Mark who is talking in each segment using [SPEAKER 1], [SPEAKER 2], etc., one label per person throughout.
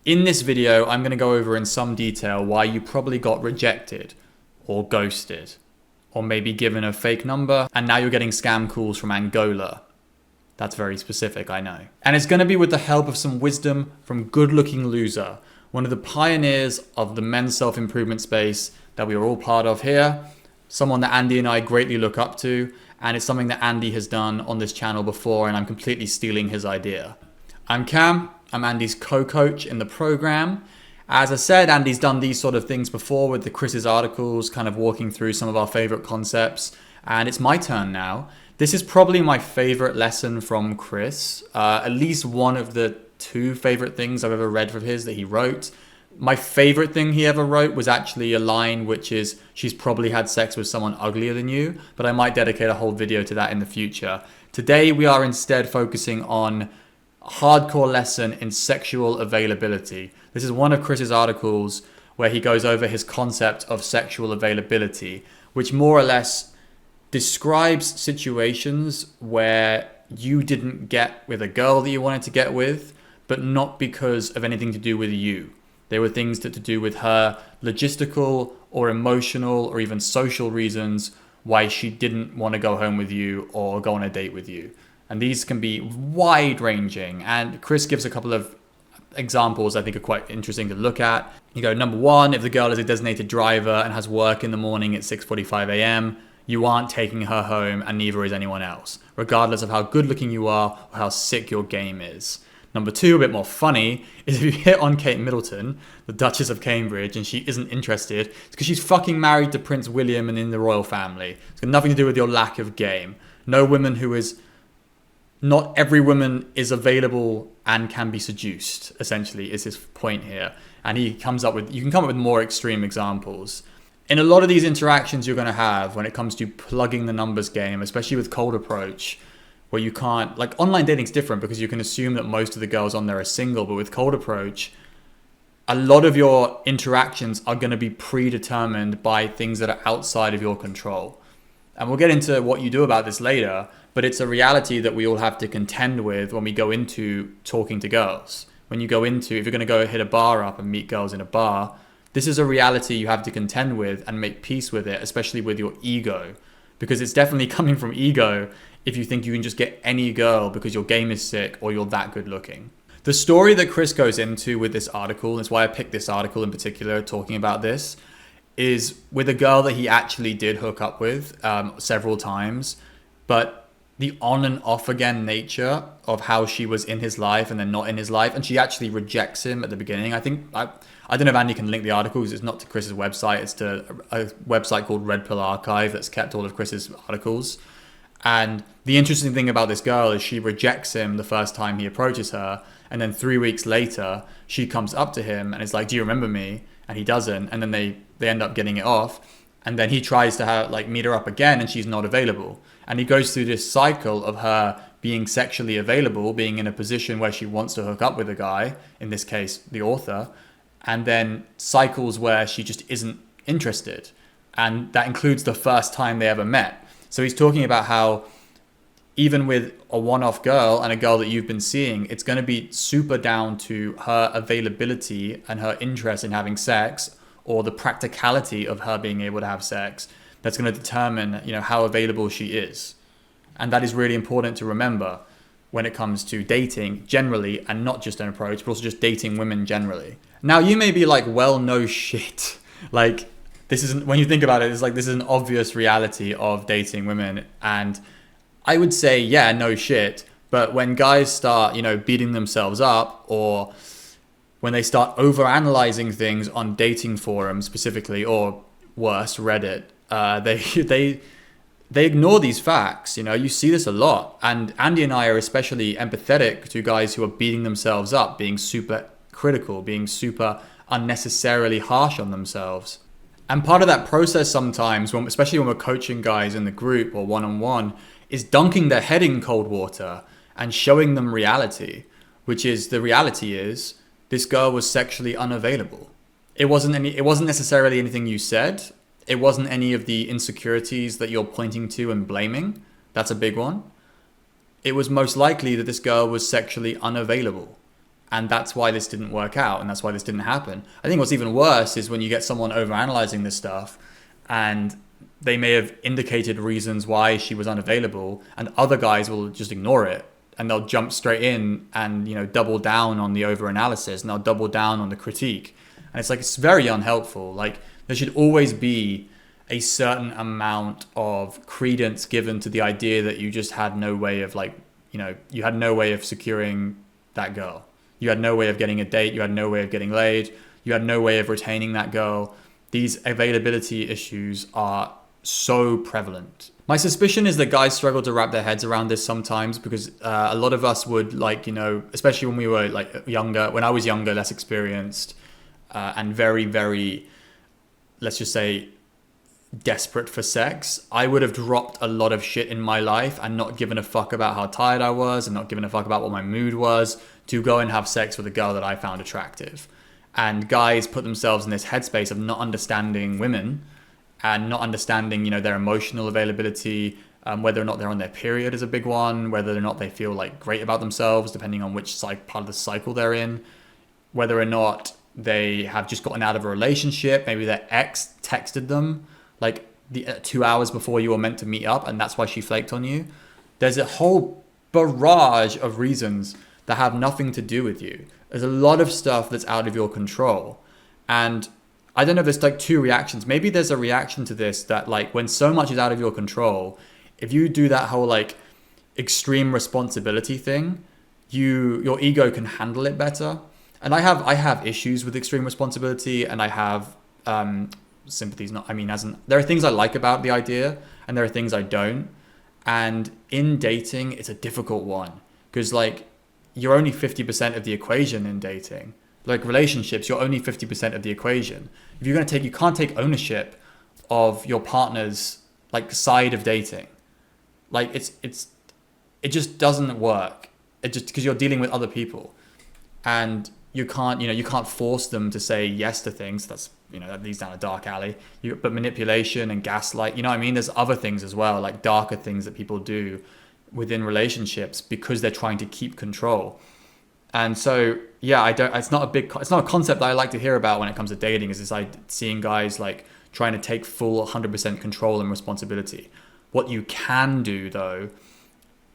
[SPEAKER 1] In this video, I'm going to go over in some detail why you probably got rejected or ghosted or maybe given a fake number and now you're getting scam calls from Angola. That's very specific, I know. And it's going to be with the help of some wisdom from Good Looking Loser, one of the pioneers of the men's self-improvement space that we are all part of here, someone that Andy and I greatly look up to, and it's something that Andy has done on this channel before and I'm completely stealing his idea. I'm Cam. I'm Andy's co-coach in the program. As I said, Andy's done these sort of things before with the Chris's articles, kind of walking through some of our favorite concepts. And it's my turn now. This is probably my favorite lesson from Chris. At least one of the two favorite things I've ever read from his that he wrote. My favorite thing he ever wrote was actually a line which is, she's probably had sex with someone uglier than you, but I might dedicate a whole video to that in the future. Today, we are instead focusing on hardcore lesson in sexual availability. This is one of Chris's articles where he goes over his concept of sexual availability, which more or less describes situations where you didn't get with a girl that you wanted to get with, but not because of anything to do with you. There were things to do with her logistical or emotional or even social reasons why she didn't want to go home with you or go on a date with you. And these can be wide ranging. And Chris gives a couple of examples I think are quite interesting to look at. You go, number one, if the girl is a designated driver and has work in the morning at 6:45 a.m., you aren't taking her home and neither is anyone else, regardless of how good looking you are or how sick your game is. Number two, a bit more funny, is if you hit on Kate Middleton, the Duchess of Cambridge, and she isn't interested, it's because she's fucking married to Prince William and in the royal family. It's got nothing to do with your lack of game. Not every woman is available and can be seduced, essentially, is his point here. And you can come up with more extreme examples. In a lot of these interactions you're going to have when it comes to plugging the numbers game, especially with cold approach, where you can't, like online dating's different because you can assume that most of the girls on there are single, but with cold approach, a lot of your interactions are going to be predetermined by things that are outside of your control. And we'll get into what you do about this later, but it's a reality that we all have to contend with when we go into talking to girls. If you're going to go hit a bar up and meet girls in a bar, this is a reality you have to contend with and make peace with it, especially with your ego. Because it's definitely coming from ego if you think you can just get any girl because your game is sick or you're that good looking. The story that Chris goes into with this article, and it's why I picked this article in particular talking about this, is with a girl that he actually did hook up with several times, but the on and off again nature of how she was in his life and then not in his life, and she actually rejects him at the beginning. I don't know if Andy can link the article because it's not to Chris's website, it's to a website called Red Pill Archive that's kept all of Chris's articles. And the interesting thing about this girl is she rejects him the first time he approaches her, and then 3 weeks later she comes up to him and is like, do you remember me? And he doesn't, and then they end up getting it off, and then he tries to meet her up again and she's not available, and he goes through this cycle of her being sexually available, being in a position where she wants to hook up with a guy, in this case the author, and then cycles where she just isn't interested, and that includes the first time they ever met. So he's talking about how even with a one-off girl and a girl that you've been seeing, it's going to be super down to her availability and her interest in having sex, or the practicality of her being able to have sex, that's going to determine, how available she is. And that is really important to remember when it comes to dating generally, and not just an approach, but also just dating women generally. Now, you may be like, well, no shit. This isn't, when you think about it, it's like, this is an obvious reality of dating women. And I would say, yeah, no shit. But when guys start, beating themselves up, or when they start overanalyzing things on dating forums specifically, or worse, Reddit, they ignore these facts. You see this a lot. And Andy and I are especially empathetic to guys who are beating themselves up, being super critical, being super unnecessarily harsh on themselves. And part of that process sometimes, especially when we're coaching guys in the group or one-on-one, is dunking their head in cold water and showing them reality, which is, the reality is this girl was sexually unavailable. It wasn't necessarily anything you said. It wasn't any of the insecurities that you're pointing to and blaming. That's a big one. It was most likely that this girl was sexually unavailable. And that's why this didn't work out, and that's why this didn't happen. I think what's even worse is when you get someone overanalyzing this stuff, and they may have indicated reasons why she was unavailable, and other guys will just ignore it, and they'll jump straight in and, you know, double down on the overanalysis, and they'll double down on the critique. And it's like, it's very unhelpful. Like, there should always be a certain amount of credence given to the idea that you just had no way of, like, you know, you had no way of securing that girl. You had no way of getting a date. You had no way of getting laid. You had no way of retaining that girl. These availability issues are so prevalent. My suspicion is that guys struggle to wrap their heads around this sometimes, because a lot of us would, like, you know, especially when we were like younger, when I was younger, less experienced, and very, very, let's just say, desperate for sex, I would have dropped a lot of shit in my life and not given a fuck about how tired I was and not given a fuck about what my mood was to go and have sex with a girl that I found attractive. And guys put themselves in this headspace of not understanding women and not understanding, you know, their emotional availability, whether or not they're on their period is a big one, whether or not they feel like great about themselves, depending on which part of the cycle they're in, whether or not they have just gotten out of a relationship, maybe their ex texted them like 2 hours before you were meant to meet up, and that's why she flaked on you. There's a whole barrage of reasons that have nothing to do with you. There's a lot of stuff that's out of your control. And I don't know, there's like two reactions. Maybe there's a reaction to this that, like, when so much is out of your control, if you do that whole like extreme responsibility thing, your ego can handle it better. And I have issues with extreme responsibility, and I have sympathies. There are things I like about the idea, and there are things I don't. And in dating, it's a difficult one, because like you're only 50% of the equation in dating. Like relationships, you're only 50% of the equation. If you're you can't take ownership of your partner's like side of dating. Like it just doesn't work. It just, because you're dealing with other people, and you can't force them to say yes to things. That's, that leads down a dark alley. But manipulation and gaslight, there's other things as well, like darker things that people do within relationships because they're trying to keep control. And so, yeah, it's not a concept that I like to hear about when it comes to dating, is this seeing guys like trying to take full 100% control and responsibility. What you can do though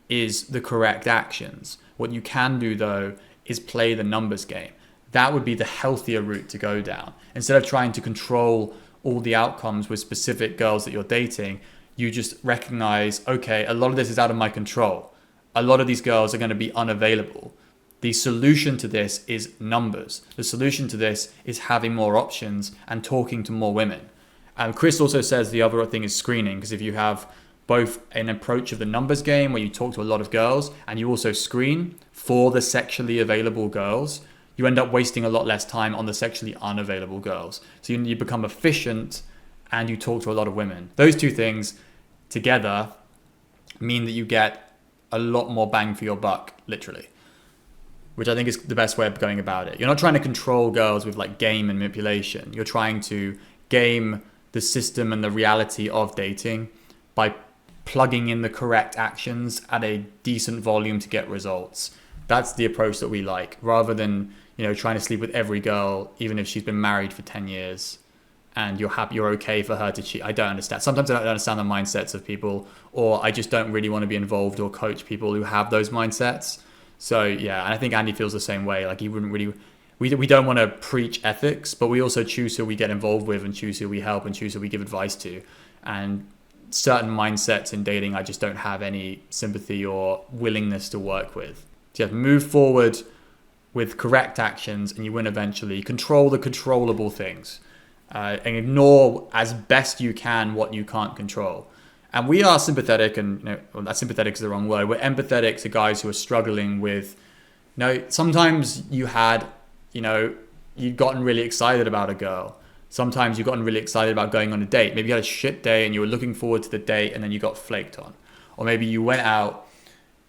[SPEAKER 1] is the correct actions. What you can do though is play the numbers game. That would be the healthier route to go down. Instead of trying to control all the outcomes with specific girls that you're dating, you just recognize, okay, a lot of this is out of my control. A lot of these girls are going to be unavailable. The solution to this is numbers. The solution to this is having more options and talking to more women. And Chris also says the other thing is screening, because if you have both an approach of the numbers game where you talk to a lot of girls and you also screen for the sexually available girls, you end up wasting a lot less time on the sexually unavailable girls. So you become efficient and you talk to a lot of women. Those two things together mean that you get a lot more bang for your buck, literally, which I think is the best way of going about it. You're not trying to control girls with like game and manipulation. You're trying to game the system and the reality of dating by plugging in the correct actions at a decent volume to get results. That's the approach that we like, rather than, trying to sleep with every girl, even if she's been married for 10 years and you're okay for her to cheat. I don't understand. Sometimes I don't understand the mindsets of people, or I just don't really want to be involved or coach people who have those mindsets. So yeah, and I think Andy feels the same way. Like he wouldn't really, we don't want to preach ethics, but we also choose who we get involved with and choose who we help and choose who we give advice to. And certain mindsets in dating, I just don't have any sympathy or willingness to work with. So you have to move forward with correct actions and you win eventually. Control the controllable things and ignore as best you can what you can't control. And we are sympathetic, and that sympathetic is the wrong word. We're empathetic to guys who are struggling with, sometimes you'd gotten really excited about a girl. Sometimes you've gotten really excited about going on a date. Maybe you had a shit day and you were looking forward to the date and then you got flaked on. Or maybe you went out,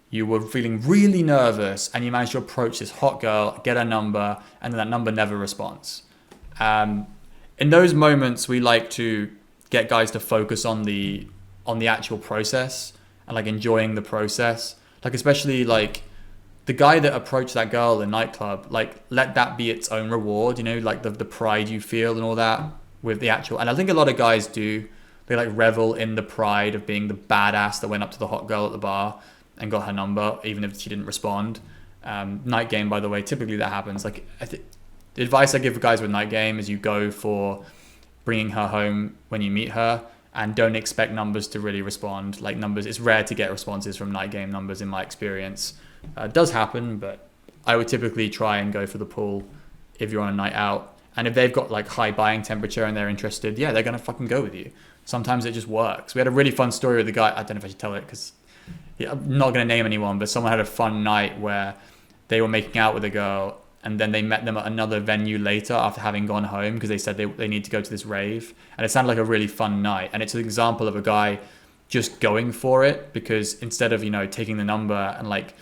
[SPEAKER 1] you were feeling really nervous and you managed to approach this hot girl, get her number, and then that number never responds. In those moments, we like to get guys to focus on the actual process and like enjoying the process. Like especially like the guy that approached that girl in the nightclub, like, let that be its own reward, you know, like the pride you feel and all that with the actual. And I think a lot of guys do. They like revel in the pride of being the badass that went up to the hot girl at the bar and got her number, even if she didn't respond. Night game, by the way, typically that happens. Like, the advice I give guys with night game is you go for bringing her home when you meet her, and don't expect numbers to really respond. Like, numbers, it's rare to get responses from night game numbers in my experience. It does happen, but I would typically try and go for the pool if you're on a night out. And if they've got like high buying temperature and they're interested, yeah, they're going to fucking go with you. Sometimes it just works. We had a really fun story with the guy. I don't know if I should tell it because I'm not going to name anyone, but someone had a fun night where they were making out with a girl, and then they met them at another venue later after having gone home because they said they need to go to this rave. And it sounded like a really fun night. And it's an example of a guy just going for it, because instead of, you know, taking the number and like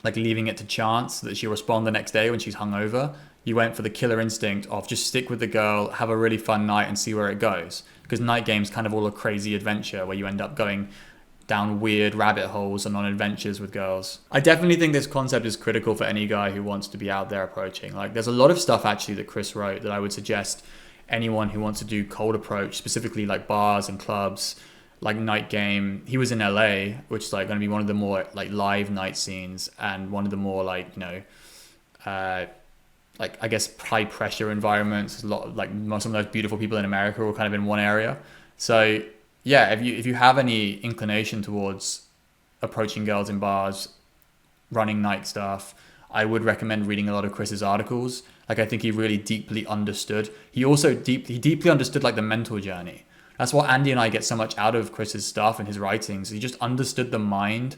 [SPEAKER 1] leaving it to chance that she'll respond the next day when she's hungover, you went for the killer instinct of just stick with the girl, have a really fun night and see where it goes. Because night game's kind of all a crazy adventure where you end up going down weird rabbit holes and on adventures with girls. I definitely think this concept is critical for any guy who wants to be out there approaching. Like, there's a lot of stuff actually that Chris wrote that I would suggest anyone who wants to do cold approach, specifically like bars and clubs, like night game. He was in LA, which is like going to be one of the more like live night scenes and one of the more like, you know, like, I guess, high pressure environments. There's a lot of, like, most of those beautiful people in America are all kind of in one area. So yeah, if you have any inclination towards approaching girls in bars, running night stuff, I would recommend reading a lot of Chris's articles. Like, I think he really deeply understood. He also deeply understood like the mental journey. That's what Andy and I get so much out of Chris's stuff and his writings. He just understood the mind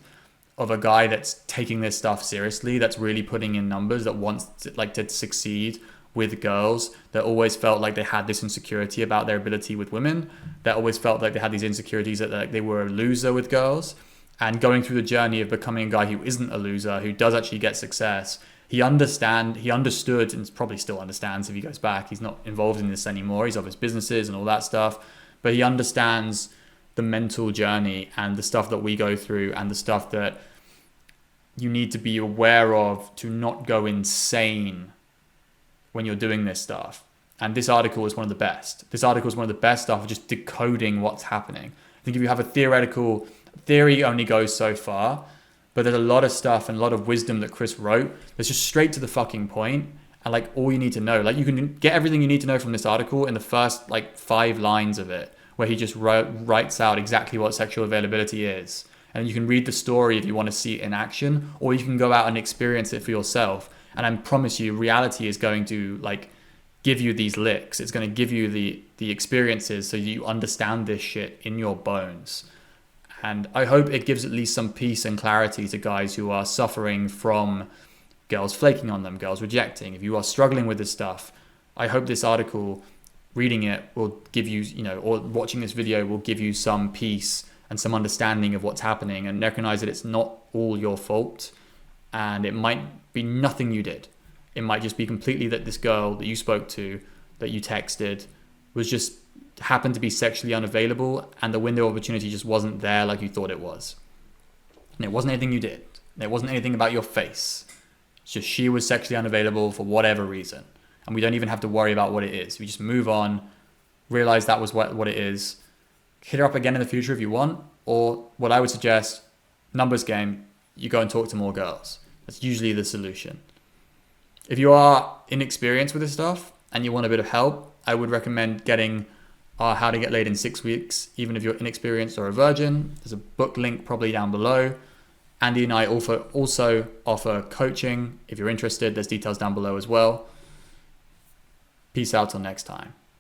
[SPEAKER 1] of a guy that's taking this stuff seriously, that's really putting in numbers, that wants to succeed with girls, that always felt like they had this insecurity about their ability with women, that always felt like they had these insecurities that like they were a loser with girls. And going through the journey of becoming a guy who isn't a loser, who does actually get success, he understood, and probably still understands if he goes back. He's not involved in this anymore. He's off his businesses and all that stuff, but he understands the mental journey and the stuff that we go through and the stuff that you need to be aware of to not go insane when you're doing this stuff. And this article is one of the best. This article is one of the best stuff of just decoding what's happening. I think if you have a theory only goes so far, but there's a lot of stuff and a lot of wisdom that Chris wrote that's just straight to the fucking point. And like, all you need to know, like, you can get everything you need to know from this article in the first like 5 lines of it, where he just writes out exactly what sexual availability is. And you can read the story if you want to see it in action, or you can go out and experience it for yourself. And I promise you, reality is going to like give you these licks. It's going to give you the experiences so you understand this shit in your bones. And I hope it gives at least some peace and clarity to guys who are suffering from girls flaking on them, girls rejecting. If you are struggling with this stuff, I hope this article, reading it, will give you, you know, or watching this video will give you some peace and some understanding of what's happening, and recognize that it's not all your fault, and it might be nothing you did. It might just be completely that this girl that you spoke to, that you texted, was just happened to be sexually unavailable, and the window of opportunity just wasn't there like you thought it was. And it wasn't anything you did. It wasn't anything about your face. It's just she was sexually unavailable for whatever reason. And we don't even have to worry about what it is. We just move on, realize that was what it is. Hit her up again in the future if you want. Or what I would suggest, numbers game, you go and talk to more girls. That's usually the solution. If you are inexperienced with this stuff and you want a bit of help, I would recommend getting our How to Get Laid in 6 Weeks, even if you're inexperienced or a virgin. There's a book link probably down below. Andy and I also offer coaching. If you're interested, there's details down below as well. Peace out till next time.